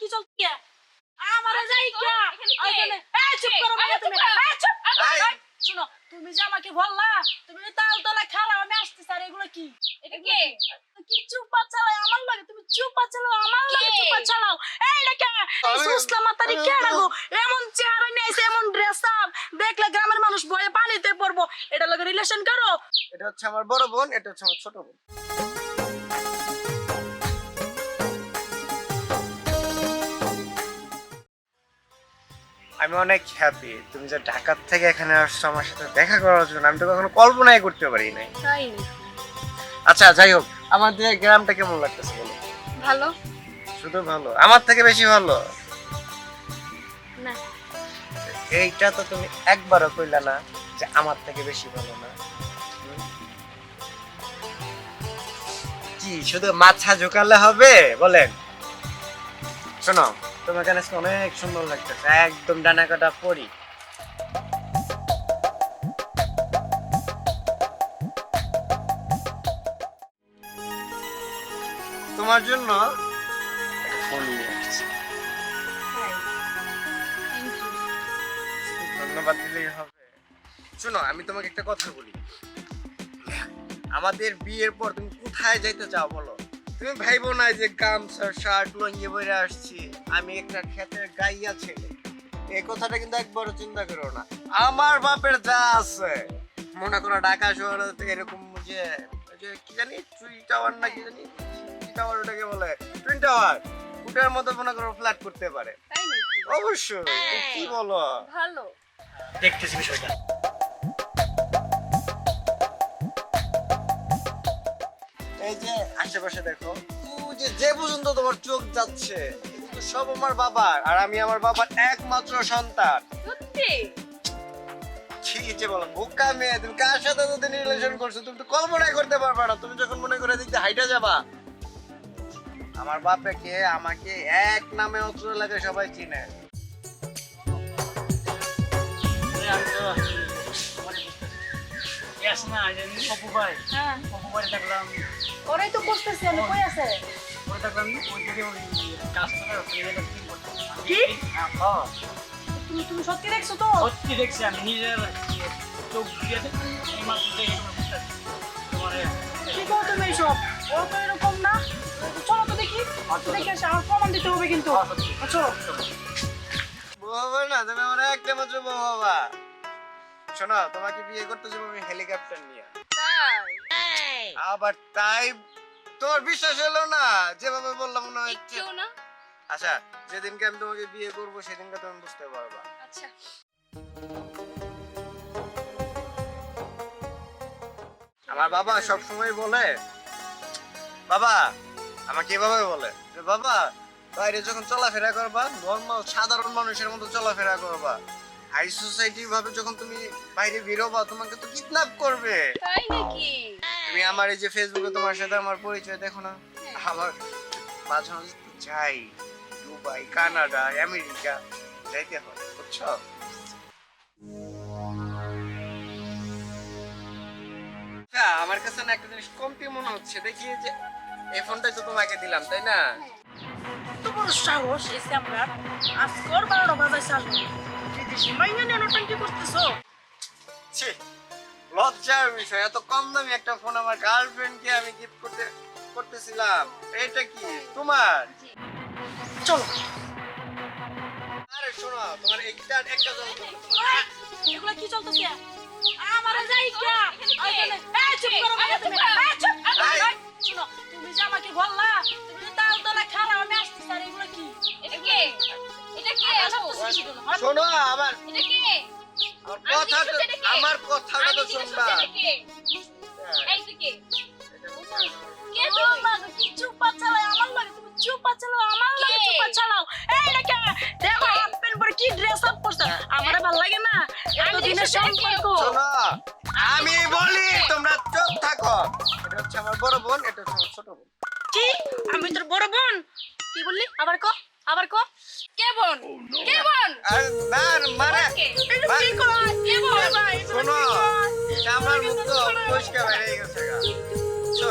কি চলছে আমারে যাই কে ওইখানে এই চুপ করো ভাইয়া তুমি এই চুপ শুনো তুমি যে আমাকে বললা তুমি তাল তলা খারাপ আমি আসতেছি আর এগুলো কি এটা কে কি চুপা চালাও আমার লাগে তুমি চুপা চালাও আমার লাগে চুপা চালাও এই লেখা সুসলা মাতারি কেডা গো এমন চেহারা নিয়েছে এমন ড্রেস আপ দেখলে গ্রামের মানুষ ভয়ে পানিতে পড়বো এটা লাগে রিলেশন করো এটা হচ্ছে আমার বড় বোন, এটা হচ্ছে আমার ছোট বোন। আমি অনেক হ্যাপি তুমি যে ঢাকা থেকে এখানে আসছো আমার সাথে দেখা করার জন্য। আমি তো কখনো কল্পনাই করতে পারি নাই। তাই না আচ্ছা যাই হোক, আমাদের গ্রামটা কেমন লাগতেছে বলো? ভালো শুধু ভালো? আমার থেকে বেশি ভালো? না এইটা তো তুমি একবারও কইলা না যে আমার থেকে বেশি ভালো না। কি শুধু মাথা ঝুঁকালে হবে বলেন? শোনো তোমাকে আজকে অনেক সুন্দর লাগতেছে, একদম ডানা কাটা পরি। তোমার জন্য একটা ফোন নিয়ে আসছি। ধন্যবাদ দিলেই হবে। শোনো আমি তোমাকে একটা কথা বলি, আমাদের বিয়ের পর তুমি কোথায় যাইতে চাও বলো? তুমি ভাইবো না যে গামছা শার্ট লঙ্গি পরে আসছি, আমি একটা ক্ষেতের গাইয়া ছেলে। এই কথাটা কিন্তু একবারও চিন্তা করো না। আমার বাপের যা আছে মনে করো ঢাকা শহর থেকে এরকম যে কি জানি টুই টাওয়ার না কি জানি কি টাওয়ার ওটাকে বলে টুইন টাওয়ার, ওটার মতো মনে করো ফ্ল্যাট করতে পারে। তাই নাকি অবশ্যই। কি বলো? ভালো দেখতেছি বিষয়টা। এই যে আশেপাশে দেখো, যে পর্যন্ত তোমার চোখ যাচ্ছে এগুলো সব আমার বাবার, আর আমি আমার বাবার একমাত্র সন্তান। সত্যি কি যে বলো বোকা মেয়ে, তুমি কার সাথে যদি রিলেশন করছো তুমি তো কল্পনাই করতে পারবে না। তুমি যখন মনে করে দেখতে হাইটা যাবা, আমার বাপকে আমাকে এক নামে অত্র এলাকায় সবাই চিনে। হ্যাঁ ওরাই তো করতেছি আমি কই আছে কি তুমি তুমি সত্যি দেখছো তো সত্যি দেখছি আমি নিজের চোখ দিয়ে এইমাত্র দেখে কি করো তুমি এইসব ও তো এরকম না চলো তো দেখি দেখে আসি আমার প্রমাণ দিতে হবে কিন্তু চলো বাবা না তুমি আমার একটা মাত্র বাবা। শোনো তোমাকে বিয়ে করতে যাবো আমি হেলিকপ্টার নিয়ে। আবার তাই তোমার বিশ্বাস হলো না? যেভাবে বললাম মনে হচ্ছে না আচ্ছা, যেদিনকে আমি তোমাকে বিয়ে করবো সেদিনকে তুমি বুঝতে পারবা। আচ্ছা আমার বাবা সব সময় বলে, বাবা আমাকে এভাবে বলে যে বাবা বাইরে যখন চলাফেরা করবা নরমাল সাধারণ মানুষের মতো চলাফেরা করবা, হাই সোসাইটি ভাবে যখন তুমি বাইরে বেরোবা তোমাকে তো কিডন্যাপ করবে। তাই নাকি তুমি আমার এই যে ফেসবুকে তোমার সাথে আমার পরিচয় দেখো না, আমার মাঝে মাঝে তো যাই দুবাই কানাডা আমেরিকা যাইতে হয় বুঝছো। আমার কাছে না একটা জিনিস কমতি মনে হচ্ছে, দেখি যে এই ফোনটাই তো তোমাকে দিলাম তাই না? তোমার সাহস এসে আমরা আজকর 12টা বাজায় চালু বিদেশি মাইনে নিয়ে নোটাঙ্কি করতেছো ছি, লজ্জার বিষয়, এত কম দামি একটা ফোন আমার গার্লফ্রেন্ডকে আমি গিফট করতেছিলাম। এটা কি তোমার? চলো আরে শোনো তোমার একটা এগুলো কি চলতেছে আমারে যাই কে ওইখানে এই চুপ করো ভাইয়া তুমি এই চুপ শুনো তুমি যে আমাকে বললা তুমি তাল তলা খারাপ আমি আসতেছি আর এগুলো কি এটা কে এটা কে আপু শোনো আমার এটা কে আমার কথাটা তো শুনবা। এটা কে এই তো কে কে তুমি কি চুপা চালাও আমার লাগে তুমি চুপা চালাও আমার লাগে চুপা চালাও এই লেখা দেখো হাফ প্যান্ট পরে কি ড্রেস আপ করছ আমারে ভালো লাগে না এতদিনের সম্পর্ক শোনো আমি বলি তোমরা চুপ থাকো। এটা হচ্ছে আমার বড় বোন, এটা হচ্ছে আমার ছোট বোন। কি আমি তোর বড় বোন? কি বললি আবার কো কে বোন কে বোন আর না মানে এটা কি কয় কে বল ভাই শোনো আমার মুখ তো পরিষ্কার হয়ে গেছে গা বুঝছো।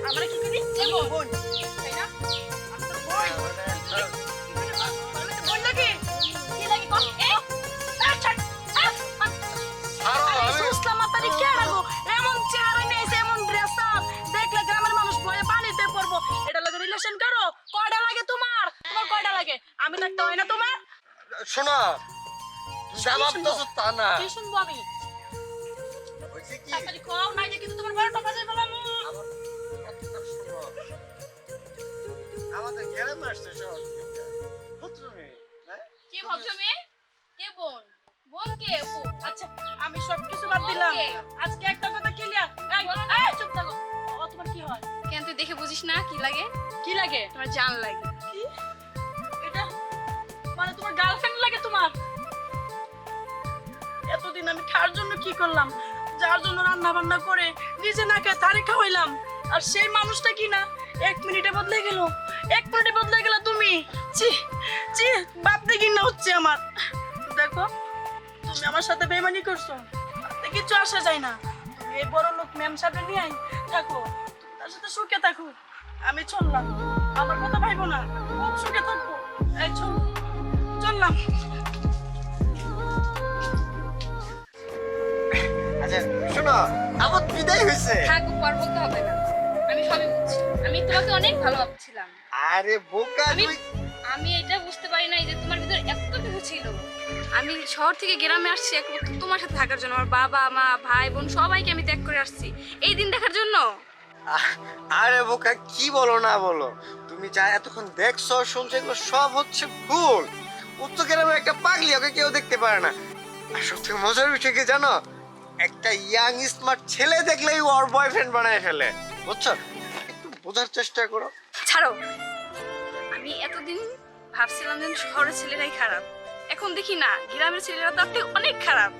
আমরা কি করি কে বোন বোন তাই না আমি তোর বোন থাকতে হয় না তোমার? শোনো, তুমি যা ভাবতেছো তা না। কি শুনবো আমি? হয়েছে কি? তাড়াতাড়ি খাও, নাইলে কিন্তু তোমার 12টা বাজে ফেলাম। আমার কথাটা শোনো। আমাদের গ্রামে আসছে শহর থেকে। ভদ্র মেয়ে, হ্যাঁ? কে ভদ্র মেয়ে? কে বোন? বোন কে আপু? আচ্ছা, আমি সবকিছু বাদ দিলাম। ওকে। আজকে একটা কথা ক্লিয়ার। এই চুপ থাকো। ও তোমার কি হয়? কেন তুই দেখে বুঝিস না কি লাগে? কি লাগে? তোমার জান লাগে। কি? এটা মানে তোমার গার্লফ্রেন্ড লাগে তোমার? এতদিন আমি খাওয়ার জন্য কি করলাম? যার জন্য রান্না বান্না করে নিজে না খেয়ে তারে খাওয়াইলাম, আর সেই মানুষটা কি না 1 মিনিটে বদলে গেল। 1 মিনিটে বদলে গেল তুমি। ছি ছি, ভাবতে ঘৃণা হচ্ছে আমার। দেখো, তুমি আমার সাথে বেইমানি করছো, তাতে কিছু আসা যায় না। তুমি এই বড় লোক ম্যাম সাহেব নিয়ে থাকো, তুমি তার সাথে সুখে থাকো। আমি চললাম, আমার কথা ভাইবো না, খুব সুখে থাকবো। এই চললাম। আচ্ছা শোনো, আমার বিদায় হয়েছে। থাক, পর বলতে হবে না। আমি সবই বুঝছি। আমি তোমাকে অনেক ভালো ভাবছিলাম। আরে বোকা আমি তুই। আমি এটা বুঝতে পারি নাই যে তোমার ভিতরে এত কিছু ছিল। আমি শহর থেকে গ্রামে আসছি একমাত্র তোমার সাথে থাকার জন্য। আমার বাবা মা ভাই বোন সবাইকে আমি ত্যাগ করে আসছি এই দিন দেখার জন্য। আরে বোকা, কি বলো না বলো, তুমি যা এতক্ষণ দেখছো শুনছো এগুলো সব হচ্ছে ভুল। উত্তর গ্রামের একটা পাগলি, ওকে কেউ দেখতে পারে না। আর সবথেকে মজার বিষয় কি জানো, একটা ইয়াং স্মার্ট ছেলে দেখলেই ওর বয়ফ্রেন্ড বানায় ফেলে, বুঝছো? একটু বোঝার চেষ্টা করো। ছাড়ো, আমি এতদিন ভাবছিলাম যে শহরের ছেলেরাই খারাপ, এখন দেখি না গ্রামের ছেলেরা তো আপনি অনেক খারাপ।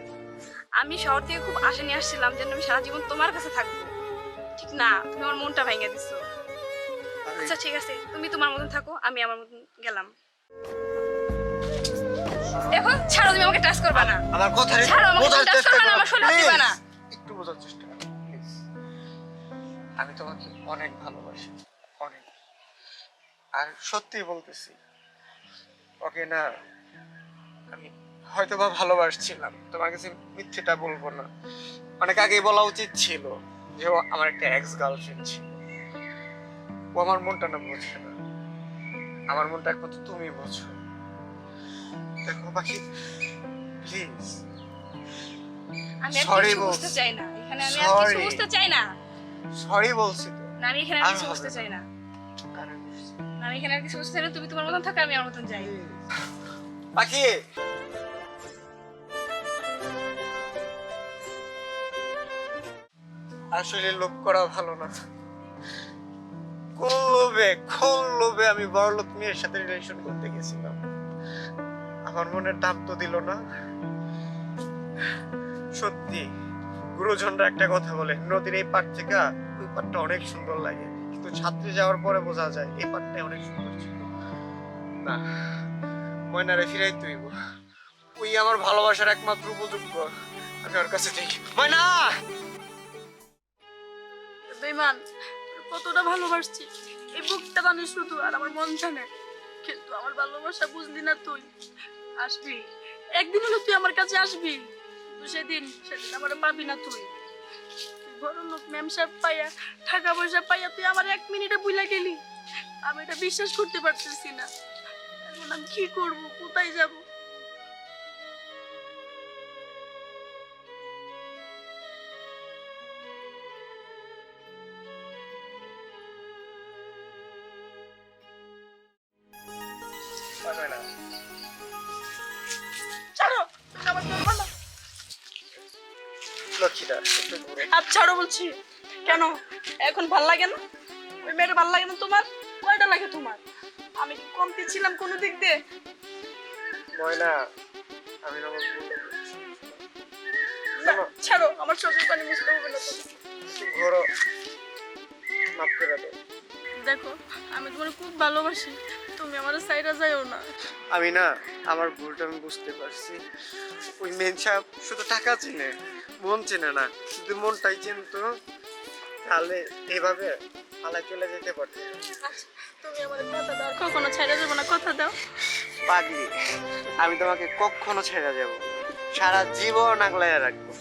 আমি শহর থেকে খুব আশা নিয়ে আসছিলাম যেন আমি সারা জীবন তোমার কাছে থাকবো, ঠিক না? তুমি আমার মনটা ভেঙে দিছো। আচ্ছা ঠিক আছে, তুমি তোমার মতন থাকো, আমি আমার মতন গেলাম। দেখো, ছাড়ো, তুমি আমাকে টাচ করবা না। আমার কথা ছাড়ো, আমাকে বোঝার touch চেষ্টা করবে না, করো, আমার শরীর দিবা না। please। একটু বোঝার চেষ্টা করো, please। আমি তোমাকে অনেক ভালোবাসি, অনেক। আর সত্যি বলতেছি, ওকে না আমি হয়তো বা ভালোবাসছিলাম, তোমার কাছে মিথ্যেটা বলবো না। অনেক আগেই বলা উচিত ছিল যে ও আমার একটা এক্স গার্লফ্রেন্ড ছিল। ও আমার মনটা না বোঝে না, আমার মনটা একমাত্র তুমি বোঝো। দেখো পাখি, প্লিজ। আমি আর Sorry কিছু বলছি। বুঝতে চাই না এখানে, আমি আর কিছু Sorry। বুঝতে চাই না। সরি বলছি তো। না, আমি এখানে আর আর কিছু হবে বুঝতে না। চাই না। আরে বুঝছি। না, আমি এখানে আর কিছু বুঝতে চাই না। তুমি তোমার মতন থাকো, আমি আমার মতন যাই। পাখি, আসলে লোভ করা ভালো না। কোন লোভে আমি বড়লোক মেয়ের সাথে রিলেশন করতে গেছিলাম। আমার মনের দাম তো দিল না। সত্যি গুরুজনরা একটা কথা বলে, নদীর এই পার থেকে ওই পারটা অনেক সুন্দর লাগে, কিন্তু ছাত্রী যাওয়ার পরে বোঝা যায় এই পারটাই অনেক সুন্দর ছিল। না, ময়নারে ফিরাই তুইব। ওই আমার ভালোবাসার একমাত্র উপযোগ্য। আমি ওর কাছে যাই। ময়না! বেমান, কতটা ভালোবাসছি এই বুকটা জানি শুধু, আর আমার মন জানে। কিন্তু আমার ভালোবাসা বুঝলি না তুই। আসবি একদিন হলো, তুই আমার কাছে আসবি। কিন্তু সেদিন আমার পাবি না তুই। বড় লোক ম্যাম সাহেব পাইয়া, টাকা পয়সা পাইয়া তুই আমার 1 মিনিটে ভুলে গেলি। আমি এটা বিশ্বাস করতে পারতেছি না। এখন আমি কি করব, কোথায় যাব? ময়না, ছাড়ো, তুমি আমার ধরবা না। লক্ষ্মীটা একটু ঘুরে। হাত ছাড়ো বলছি। কেন এখন ভাল লাগে না? ওই মেয়েটা ভাল লাগে না তোমার? কয়টা লাগে তোমার? আমি কি কমতি ছিলাম কোনো দিক দিয়ে? ময়না, আমি না বলবো। না, ছাড়ো, আমার চোখের পানি মুছতে হবে না তুমি। ঘোরো, মাফ করে দাও। দেখো, আমি তোমার খুব ভালোবাসি, তুমি আমার সাইডে যাইও না। আমি না, আমার ভুলটা আমি বুঝতে পারছি। ওই মেন সাহেব শুধু টাকা চিনে, মন চেনে না। যদি মনটাই চিনতো তাহলে এভাবে পালা চলে যেতে পারতো। আচ্ছা, তুমি আমার কথা দাও, কখনো ছেড়ে যাবো না, কথা দাও। পাগলি, আমি তোমাকে কখনো ছেড়ে যাব, সারা জীবন আগলাইয়া রাখবো।